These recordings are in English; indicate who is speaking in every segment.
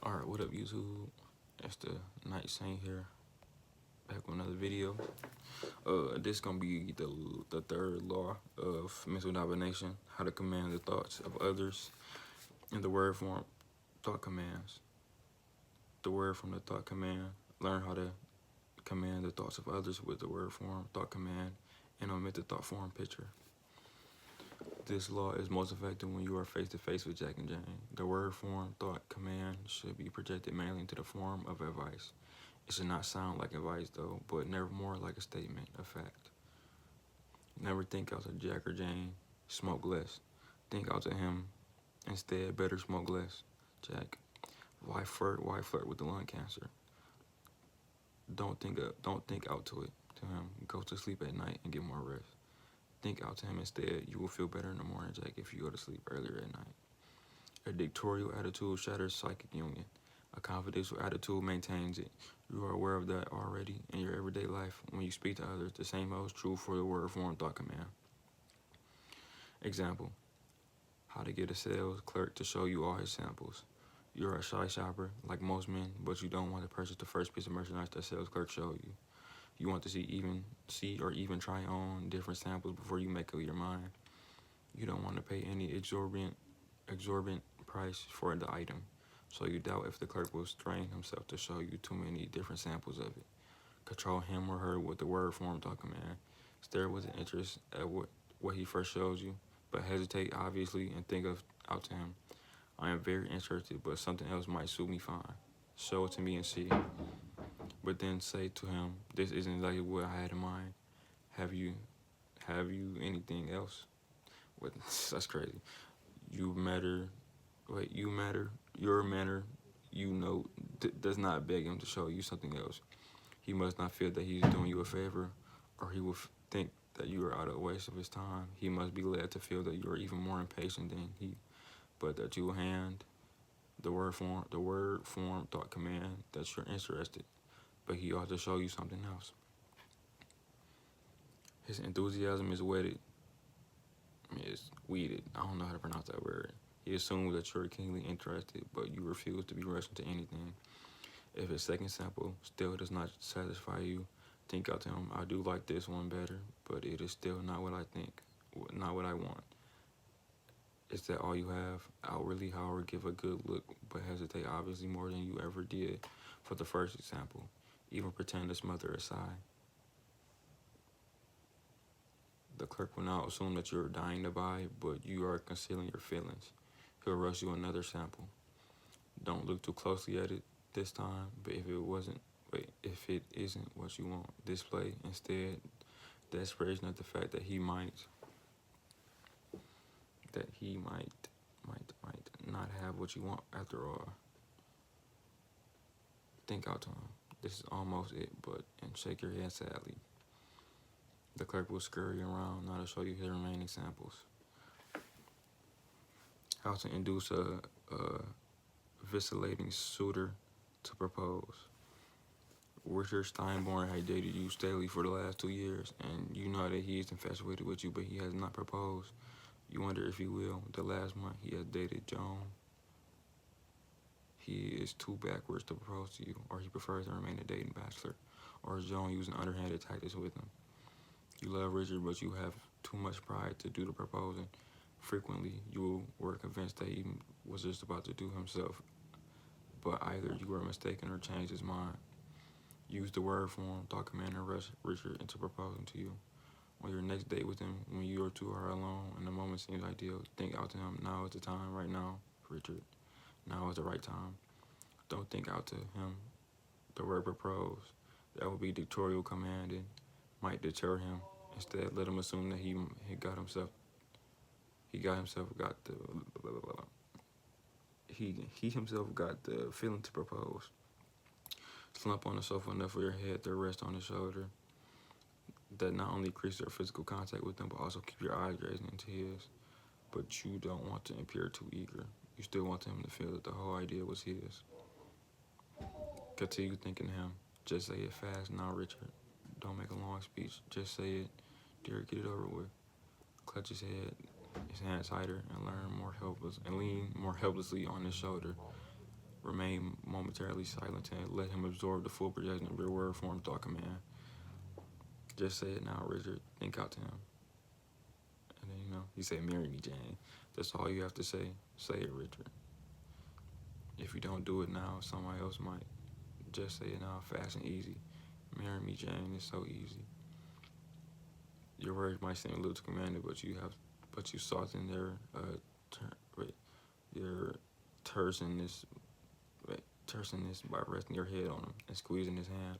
Speaker 1: Alright, what up YouTube? It's the Night Saint here, back with another video. This gonna be the third law of mental domination, how to command the thoughts of others. In the word form, thought commands. The word from the thought command, learn how to command the thoughts of others with the word form, thought command, and omit the thought form picture. This law is most effective when you are face to face with Jack and Jane. The word form, thought, command should be projected mainly into the form of advice. It should not sound like advice though, but never more like a statement of fact. Never think out to Jack or Jane, smoke less. Think out to him instead, better smoke less. Jack, why flirt with the lung cancer? Don't think out to it to him. Go to sleep at night and get more rest. Think out to him instead. You will feel better in the morning, Jack, if you go to sleep earlier at night. A dictatorial attitude shatters psychic union. A confidential attitude maintains it. You are aware of that already in your everyday life. When you speak to others, the same holds true for the word form thought command. Example, how to get a sales clerk to show you all his samples. You're a shy shopper, like most men, but you don't want to purchase the first piece of merchandise that sales clerk showed you. You want to see or even try on different samples before you make up your mind. You don't want to pay any exorbitant price for the item, so you doubt if the clerk will strain himself to show you too many different samples of it. Control him or her with the word form thought command. Stare with interest at what he first shows you, but hesitate obviously and think out to him. I am very interested, but something else might suit me fine. Show it to me and see. But then say to him, this isn't exactly what I had in mind. Have you anything else? What? That's crazy. You matter. Your manner, does not beg him to show you something else. He must not feel that he's doing you a favor, or he will think that you are out of a waste of his time. He must be led to feel that you are even more impatient than he, but that you will hand the word form thought command that you're interested, but he ought to show you something else. His enthusiasm is weeded. I don't know how to pronounce that word. He assumes that you're keenly interested, but you refuse to be rushed into anything. If his second sample still does not satisfy you, think out to him, I do like this one better, but it is still not what I think, not what I want. Is that all you have? Outwardly, however, give a good look, but hesitate obviously more than you ever did for the first example. Even pretend to smother a sigh. The clerk will now assume that you're dying to buy, but you are concealing your feelings. He'll rush you another sample. Don't look too closely at it this time, but if it isn't what you want, display instead desperation at the fact that he might not have what you want after all. Think out to him. This is almost it, and shake your head sadly. The clerk will scurry around now to show you his remaining samples. How to induce a vacillating suitor to propose. Richard Steinborn had dated you steadily for the last 2 years, and you know that he is infatuated with you, but he has not proposed. You wonder if he will. The last month he has dated Joan. He is too backwards to propose to you, or he prefers to remain a dating bachelor, or is Joan using underhanded tactics with him. You love Richard, but you have too much pride to do the proposing. Frequently, you were convinced that he was just about to do himself, but either you were mistaken or changed his mind. Use the word form thought command and rush Richard into proposing to you. On your next date with him, when you or two are alone and the moment seems ideal, think out to him, now is the time, right now, Richard. Now is the right time. Don't think out to him the word propose. That would be dictatorial command and might deter him. Instead, let him assume that he himself got the feeling to propose. Slump on the sofa enough for your head to rest on his shoulder. That not only increases your physical contact with him, but also keep your eyes gazing into his. But you don't want to appear too eager. You still want him to feel that the whole idea was his. Continue thinking him. Just say it fast now, Richard. Don't make a long speech. Just say it. Dear, get it over with. Clutch his hand tighter, and lean more helplessly on his shoulder. Remain momentarily silent and let him absorb the full projection of your word form thought command. Just say it now, Richard. Think out to him. And then, he said, marry me, Jane. That's all you have to say. Say it, Richard. If you don't do it now, somebody else might. Just say it now, fast and easy. Marry me, Jane. It's so easy. Your words might seem a little too commanding, but you soften your terseness by resting your head on him and squeezing his hand.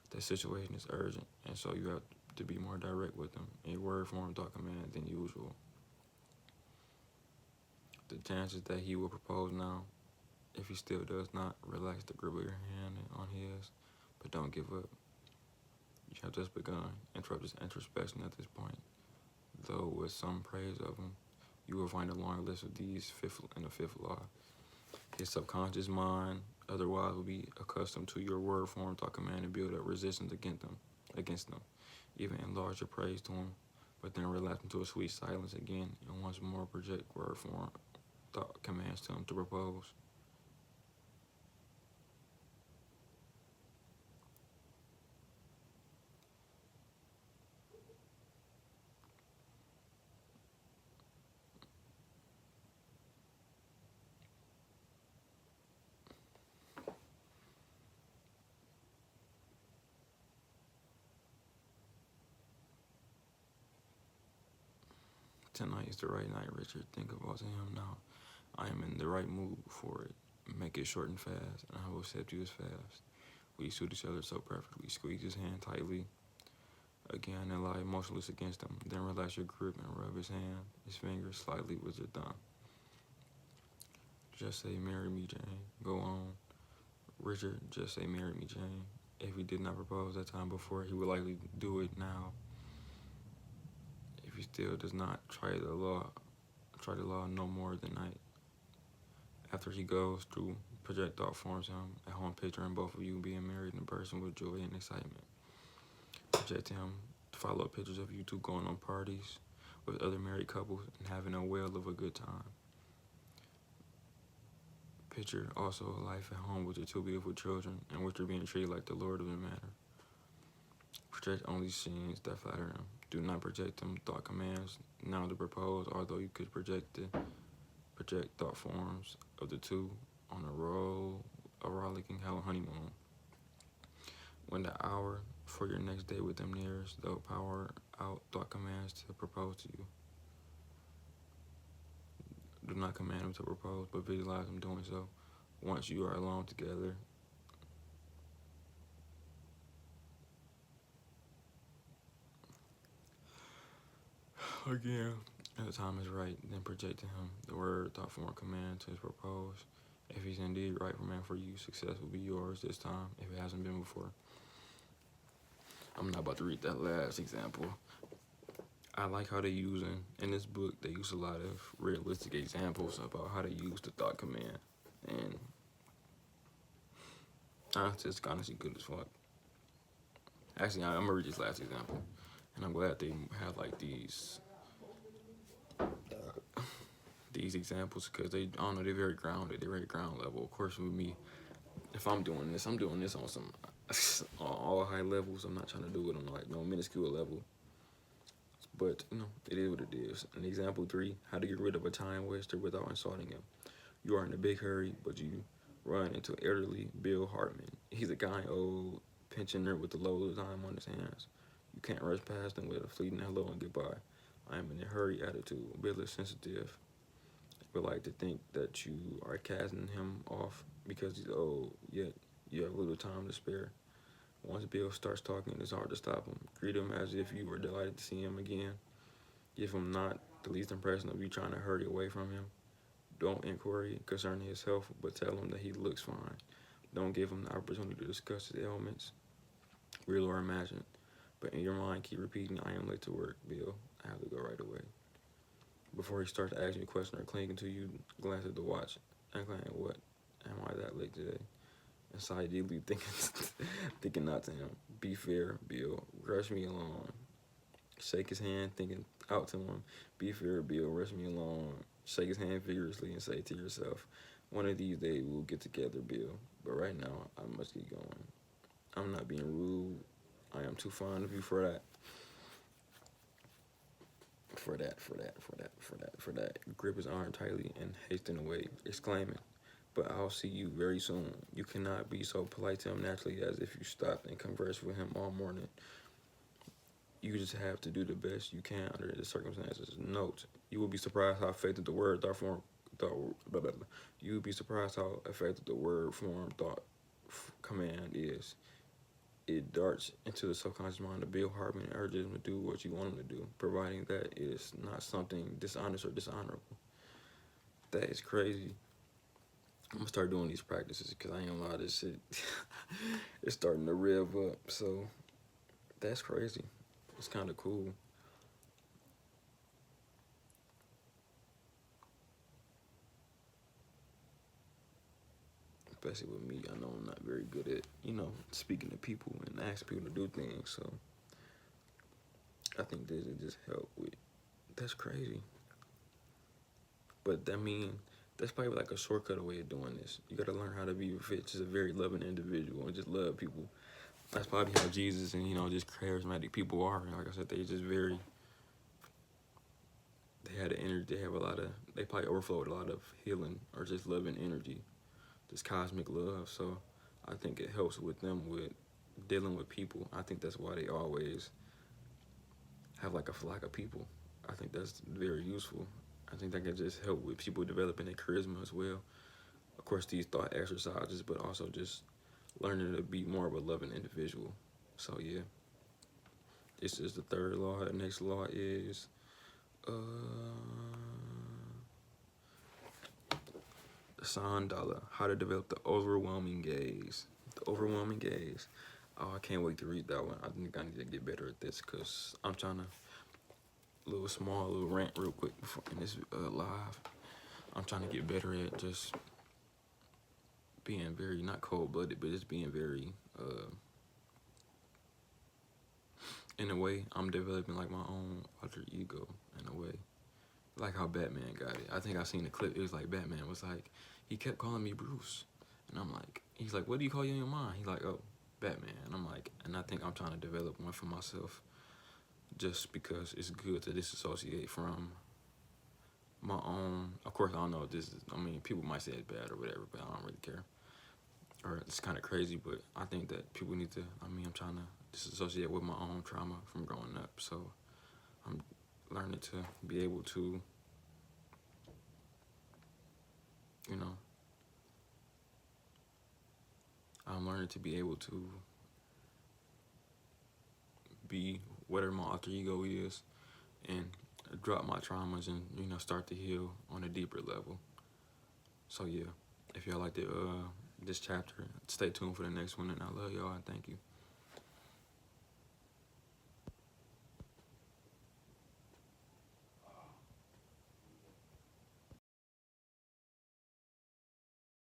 Speaker 1: The situation is urgent, and so you have to be more direct with him in word form thought command than usual. The chances that he will propose now, if he still does not, relax the grip of your hand on his, but don't give up. You have just begun. Interrupt his introspection at this point. Though with some praise of him, you will find a long list of these in the fifth law. His subconscious mind otherwise will be accustomed to your word form thought command and build up resistance against them. Even enlarge your praise to him, but then relapse into a sweet silence again and once more project word form thought commands to him to propose. Tonight is the right night, Richard. Think about him now. I am in the right mood for it. Make it short and fast, and I will accept you as fast. We suit each other so perfectly. Squeeze his hand tightly again and lie motionless against him. Then relax your grip and rub his fingers slightly with your thumb. Just say, marry me, Jane. Go on. Richard, just say, marry me, Jane. If he did not propose that time before, he would likely do it now. If he still does not, try the law no more than night. After he goes through, project thought forms him at home, picturing both of you being married in person with joy and excitement. Project him follow-up pictures of you two going on parties with other married couples and having a whale of a good time. Picture also a life at home with your two beautiful children in which you're being treated like the lord of the manor. Project only scenes that flatter him. Do not project them thought commands now to propose, although you could project thought forms of the two on a rollicking honeymoon. When the hour for your next date with them nears, they'll power out thought commands to propose to you. Do not command them to propose, but visualize them doing so. Once you are alone together, again, at the time is right, then project to him the word thought form command to propose. If he's indeed right for man for you, success will be yours this time if it hasn't been before. I'm not about to read that last example. I like how they in this book, they use a lot of realistic examples about how to use the thought command. And it's honestly good as fuck. Actually, I'm gonna read this last example. And I'm glad they have like these examples because they're very grounded. They're very ground level. Of course, with me, if I'm doing this on some on all high levels. I'm not trying to do it on like no minuscule level. But it is what it is. And example 3: how to get rid of a time waster without insulting him. You are in a big hurry, but you run into elderly Bill Hartman. He's a kind old pensioner with a load of time on his hands. You can't rush past him with a fleeting hello and goodbye. I am in a hurry attitude. Bill is sensitive, but like to think that you are casting him off because he's old, yet you have little time to spare. Once Bill starts talking, it's hard to stop him. Greet him as if you were delighted to see him again. Give him not the least impression of you trying to hurry away from him. Don't inquiry concerning his health, but tell him that he looks fine. Don't give him the opportunity to discuss his ailments, real or imagined. But in your mind, keep repeating, I am late to work, Bill. I have to go right away. Before he starts asking you a question or clinging to you, glance at the watch and claim, what? Am I that late today? And sigh deeply, thinking not to him. Be fair, Bill. Rush me along. Shake his hand, thinking out to him. Be fair, Bill. Rush me along. Shake his hand vigorously and say to yourself, One of these days we'll get together, Bill. But right now, I must get going. I'm not being rude. I am too fond of you for that. For that. Grip his arm tightly and hastened away, exclaiming, "But I'll see you very soon. You cannot be so polite to him naturally as if you stopped and conversed with him all morning. You just have to do the best you can under the circumstances. Note, you will be surprised how effective the word thought form thought blah, blah, blah. You will be surprised how effective the word form thought command is. It darts into the subconscious mind to build harmony and urges him to do what you want him to do, providing that it is not something dishonest or dishonorable." That is crazy. I'm gonna start doing these practices because I ain't gonna lie, this shit it's starting to rev up. So that's crazy. It's kind of cool. Especially with me, I know I'm not very good at, speaking to people and asking people to do things. So I think this will just help with. That's crazy. But I mean, that's probably like a shortcut way of doing this. You gotta learn how to be just a very loving individual and just love people. That's probably how Jesus and just charismatic people are. Like I said, they just very. They had an energy. They have a lot of. They probably overflow with a lot of healing or just loving energy, just cosmic love. So I think it helps with them with dealing with people. I think that's why they always have like a flock of people. I think that's very useful. I think that can just help with people developing their charisma as well. Of course, these thought exercises, but also just learning to be more of a loving individual. So yeah, this is the third law. The next law is Sandala, how to develop the overwhelming gaze. The overwhelming gaze. Oh, I can't wait to read that one. I think I need to get better at this because I'm trying to little rant real quick before in this live. I'm trying to get better at just being very not cold-blooded, but just being very in a way I'm developing like my own alter ego in a way, like how Batman got it. I think I seen the clip. It was like Batman was like, he kept calling me Bruce, and I'm like, he's like, what do you call you in your mind? He's like, oh, Batman. And I'm like, and I think I'm trying to develop one for myself, just because it's good to disassociate from my own. Of course, I don't know if this is. I mean, people might say it's bad or whatever, but I don't really care. Or it's kind of crazy, but I think that people need to. I mean, I'm trying to disassociate with my own trauma from growing up, so I'm learning to be able to, I'm learning to be able to be whatever my alter ego is, and drop my traumas and start to heal on a deeper level. So yeah, if y'all like this chapter, stay tuned for the next one, and I love y'all and thank you.